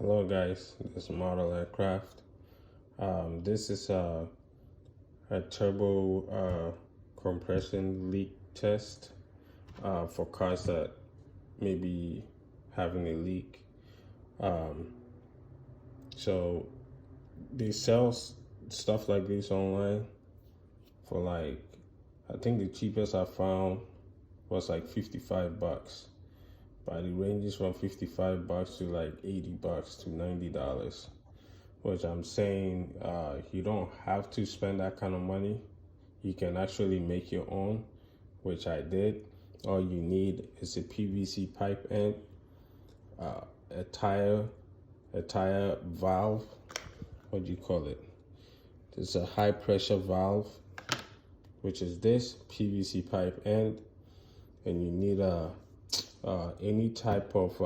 Hello guys, this is Model Aircraft. This is a turbo compression leak test for cars that may be having a leak. So they sell stuff like this online for like, I think the cheapest I found was like $55. But it ranges from $55 to like $80 to $90, which I'm saying you don't have to spend that kind of money. You can actually make your own, which I did. All you need is a PVC pipe end, a tire valve. What do you call it? There's a high pressure valve, which is this PVC pipe end, and you need any type of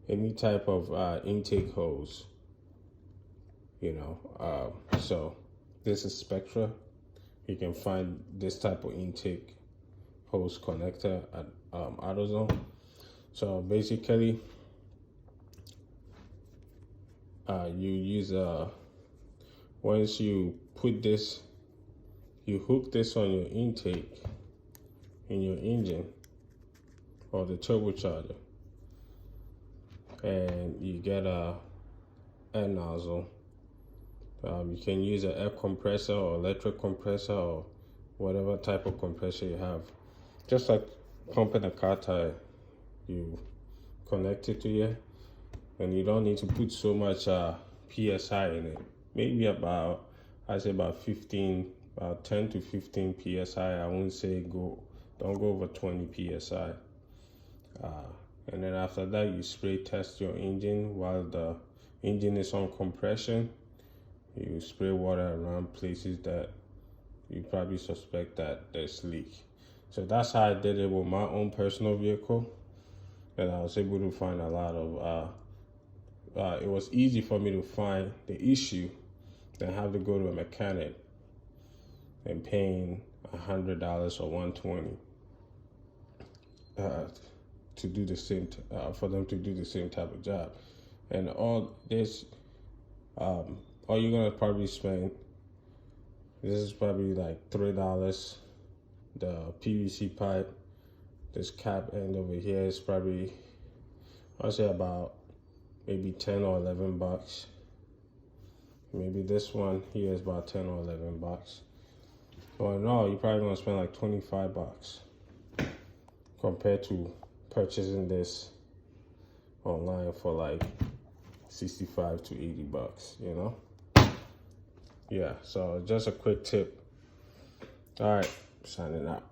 intake hose, so this is Spectra. You can find this type of intake hose connector at AutoZone. So basically you use once you put this, you hook this on your intake in your engine or the turbocharger, and you get a air nozzle. You can use an air compressor or electric compressor or whatever type of compressor you have. Just like pumping a car tire, you connect it to you, and you don't need to put so much PSI in it. Maybe about 10 to 15 PSI. I wouldn't say don't go over 20 PSI. And then after that, you spray test your engine while the engine is on compression. You spray water around places that you probably suspect that there's leak. So that's how I did it with my own personal vehicle, and I was able to find a lot of it was easy for me to find the issue than have to go to a mechanic and paying $100 or $120 to do the same for them to do the same type of job. And all this all you're gonna probably spend, this is probably like $3. The PVC pipe, this cap end over here is probably, I'll say about maybe 10 or 11 bucks. Maybe this one here is about 10 or 11 bucks. Well, no, you're probably gonna spend like 25 bucks compared to purchasing this online for like 65 to 80 bucks, Yeah, so just a quick tip. All right, signing out.